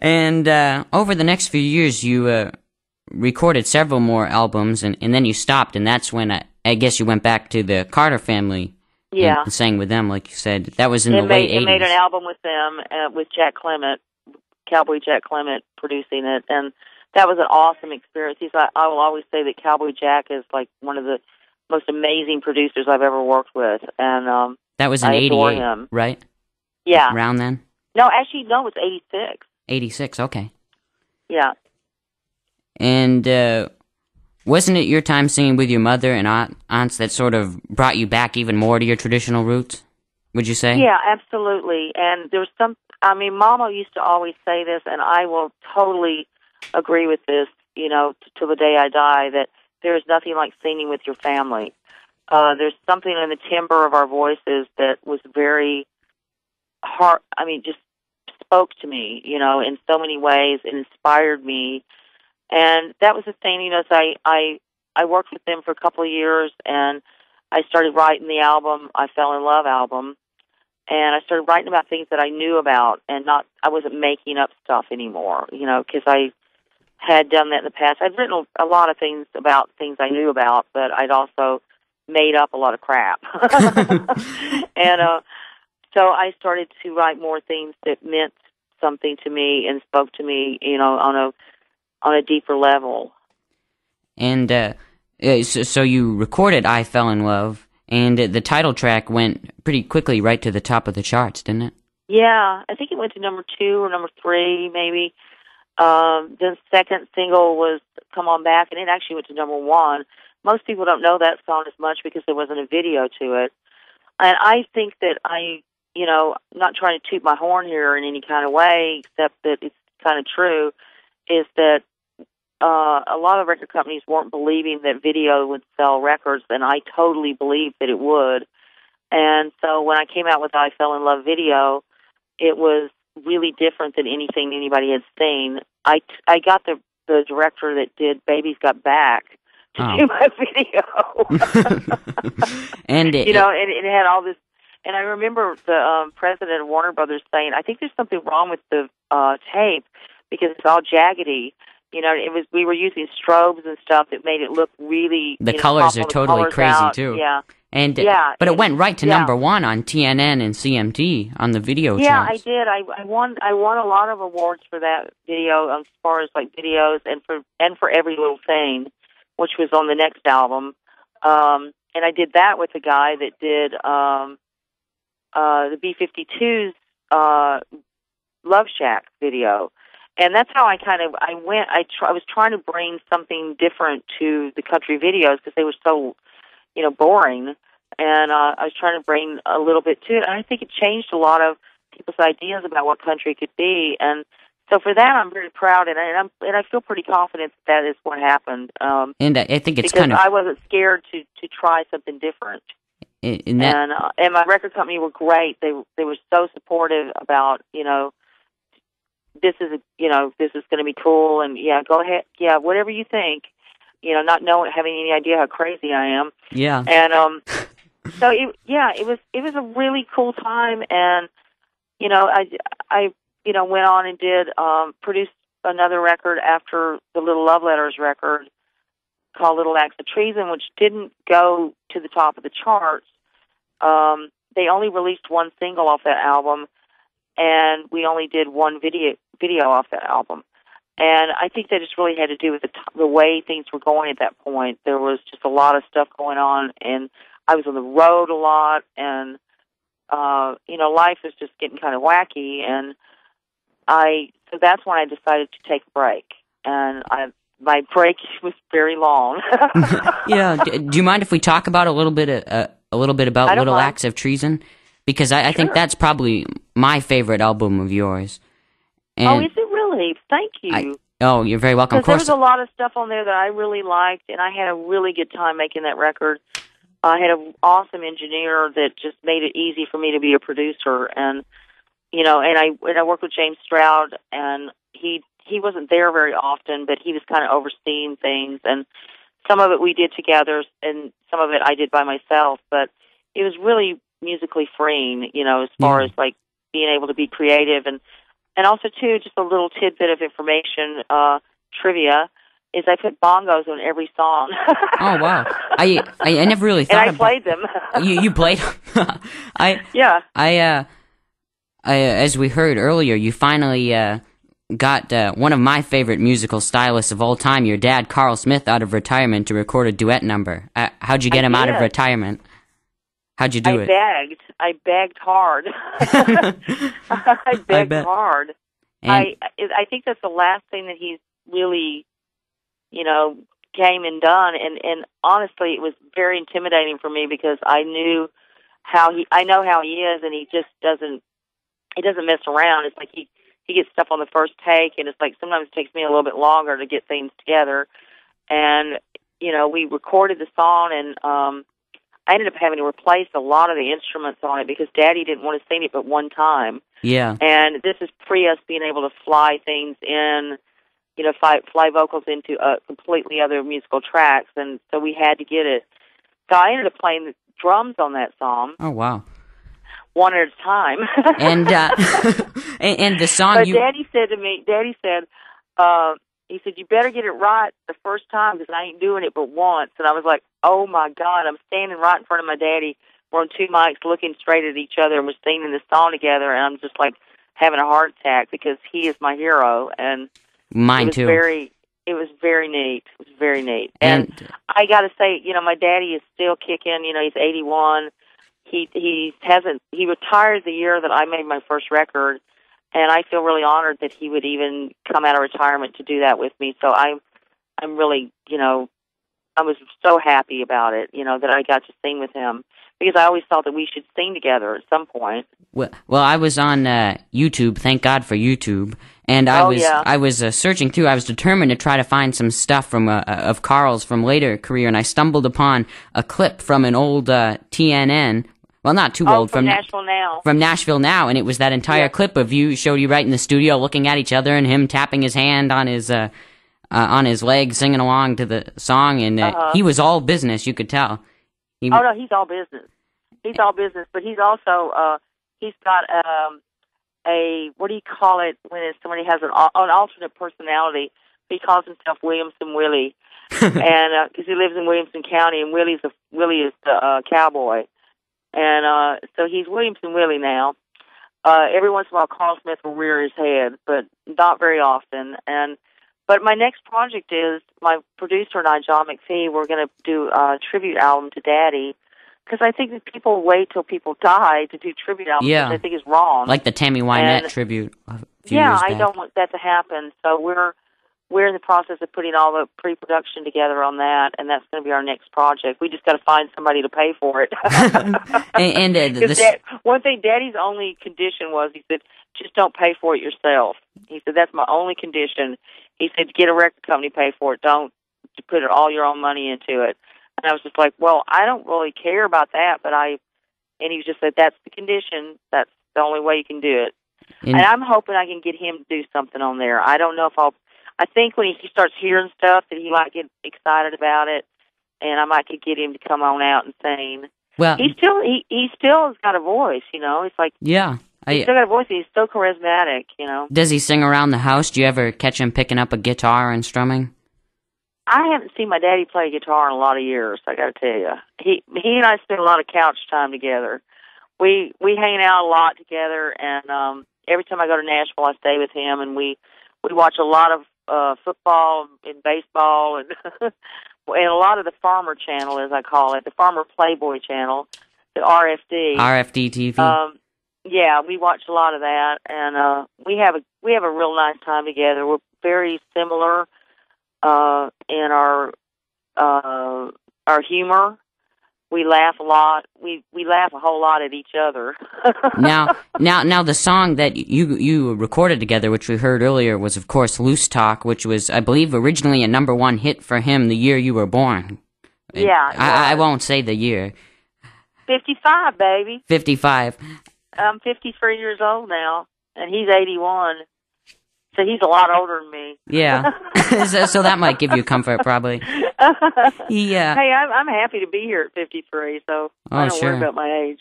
And over the next few years, you recorded several more albums, and then you stopped, and that's when I guess you went back to the Carter family Yeah. and sang with them, like you said. That was in the It late made 80s. an album with them, with Jack Clement, Cowboy Jack Clement producing it, and that was an awesome experience. I will always say that Cowboy Jack is like one of the most amazing producers I've ever worked with, and That was in I adore 88, him. right? Yeah. Around then? No, actually, no, it's 86. 86, okay. Yeah. And wasn't it your time singing with your mother and aunts that sort of brought you back even more to your traditional roots, would you say? Yeah, absolutely. And there was Mama used to always say this, and I will totally agree with this, till the day I die, that there is nothing like singing with your family. There's something in the timbre of our voices that was very hard, just spoke to me, in so many ways. It inspired me. And that was the thing, so I worked with them for a couple of years, and I started writing the album, I Fell in Love album, and I started writing about things that I knew about, and I wasn't making up stuff anymore, because I had done that in the past. I'd written a lot of things about things I knew about, but I'd also made up a lot of crap. And so I started to write more things that meant something to me and spoke to me, on a deeper level. And so you recorded I Fell in Love, and the title track went pretty quickly right to the top of the charts, didn't it? Yeah, I think it went to number 2 or number 3, maybe. The second single was Come On Back, and it actually went to number 1. Most people don't know that song as much because there wasn't a video to it. And I think that I'm not trying to toot my horn here in any kind of way, except that it's kind of true, is that a lot of record companies weren't believing that video would sell records, and I totally believed that it would. And so when I came out with I Fell in Love video, it was really different than anything anybody had seen. I got the director that did Baby's Got Back to do my video. And and it had all this. And I remember the president of Warner Brothers saying, I think there's something wrong with the tape because it's all jaggedy. We were using strobes and stuff that made it look really. The colors are totally crazy out. too. Yeah. And but it went right to number 1 on TNN and CMT on the video charts. Yeah, I did. I won a lot of awards for that video, as far as like videos and for Every Little Thing, which was on the next album. And I did that with a guy that did the B-52's Love Shack video. And that's how I was trying to bring something different to the country videos because they were so, boring. And I was trying to bring a little bit to it. And I think it changed a lot of people's ideas about what country could be. And so for that, I'm very proud, and I feel pretty confident that is what happened. And I think it's because I wasn't scared to try something different. And my record company were great. They were so supportive about this is going to be cool, and yeah, go ahead, yeah, whatever you think, not having any idea how crazy I am. Yeah. And so it was a really cool time, and I went on and did produced another record after the Little Love Letters record called Little Acts of Treason, which didn't go to the top of the charts. They only released one single off that album, and we only did one video off that album. And I think that just really had to do with the way things were going at that point. There was just a lot of stuff going on, and I was on the road a lot, and life was just getting kind of wacky. And so that's when I decided to take a break, and my break was very long. Yeah. Do you mind if we talk about a little bit about Little Acts of Treason? Because I think that's probably my favorite album of yours. And is it really? Thank you. You're very welcome. Of course, there was a lot of stuff on there that I really liked, and I had a really good time making that record. I had an awesome engineer that just made it easy for me to be a producer, and I worked with James Stroud, and he wasn't there very often, but he was kind of overseeing things, and some of it we did together, and some of it I did by myself, but it was really musically freeing, as far as like being able to be creative and And also, too, just a little tidbit of information, trivia, is I put bongos on every song. Oh, wow. I never really thought about... And I played them. You played them? Yeah. As we heard earlier, you finally got one of my favorite musical stylists of all time, your dad, Carl Smith, out of retirement to record a duet number. How'd you get him out of retirement? How'd you do it? I begged hard. I begged hard. I think that's the last thing that he's really, came and done. And honestly, it was very intimidating for me because I know how he is, and he just doesn't mess around. It's like he gets stuff on the first take, and it's like sometimes it takes me a little bit longer to get things together. And, we recorded the song, and I ended up having to replace a lot of the instruments on it because Daddy didn't want to sing it but one time. Yeah. And this is pre us being able to fly things in, fly vocals into completely other musical tracks, and so we had to get it. So I ended up playing the drums on that song. Oh, wow. One at a time. And and the song but Daddy said, he said, you better get it right the first time because I ain't doing it but once. And I was like, oh, my God, I'm standing right in front of my daddy. We're on two mics looking straight at each other, and we're singing this song together, and I'm just like having a heart attack because he is my hero. And mine too. It was very neat. It was very neat. And I got to say, my daddy is still kicking. He's 81. He retired the year that I made my first record, and I feel really honored that he would even come out of retirement to do that with me. So I'm really, I was so happy about it, that I got to sing with him because I always thought that we should sing together at some point. Well, I was on YouTube. Thank God for YouTube. And I was searching through. I was determined to try to find some stuff from of Carl's from later career, and I stumbled upon a clip from an old TNN. Well, not too old. From Nashville Now. From Nashville Now, and it was that entire clip of showed you right in the studio looking at each other and him tapping his hand on his leg, singing along to the song, and he was all business, you could tell. No, he's all business. He's all business, but he's also, he's got what do you call it when somebody has an alternate personality? He calls himself Williamson Willie, and because he lives in Williamson County, and Willie is the cowboy. And so he's Williamson Willie now. Every once in a while, Carl Smith will rear his head, but not very often. But my next project is my producer and I, John McPhee, we're going to do a tribute album to Daddy because I think that people wait till people die to do tribute albums, which I think is wrong. Like the Tammy Wynette tribute a few years back. I don't want that to happen. So we're in the process of putting all the pre-production together on that, and that's going to be our next project. We just got to find somebody to pay for it. One thing, Daddy's only condition was, he said, just don't pay for it yourself. He said, that's my only condition. He said, get a record company to pay for it. Don't put all your own money into it. And I was just like, well, I don't really care about that, and he just said, that's the condition. That's the only way you can do it. And I'm hoping I can get him to do something on there. I don't know if I think when he starts hearing stuff that he might get excited about it, and I might could get him to come on out and sing. Well, he still has got a voice, It's like he's still got a voice. He's so charismatic, Does he sing around the house? Do you ever catch him picking up a guitar and strumming? I haven't seen my daddy play guitar in a lot of years. I got to tell you, he and I spend a lot of couch time together. We hang out a lot together, and every time I go to Nashville, I stay with him, and we watch a lot of football and baseball and and a lot of the Farmer Channel, as I call it, the Farmer Playboy Channel, the RFD. RFD TV. We watch a lot of that, and we have a real nice time together. We're very similar in our humor. We laugh a lot. We laugh a whole lot at each other. Now, the song that you recorded together, which we heard earlier, was of course "Loose Talk," which was, I believe, originally a #1 hit for him the year you were born. Yeah, I won't say the year. 55, baby. 55. I'm 53 years old now, and he's 81. So he's a lot older than me. Yeah. so that might give you comfort, probably. Hey, I'm happy to be here at 53, so I don't worry about my age.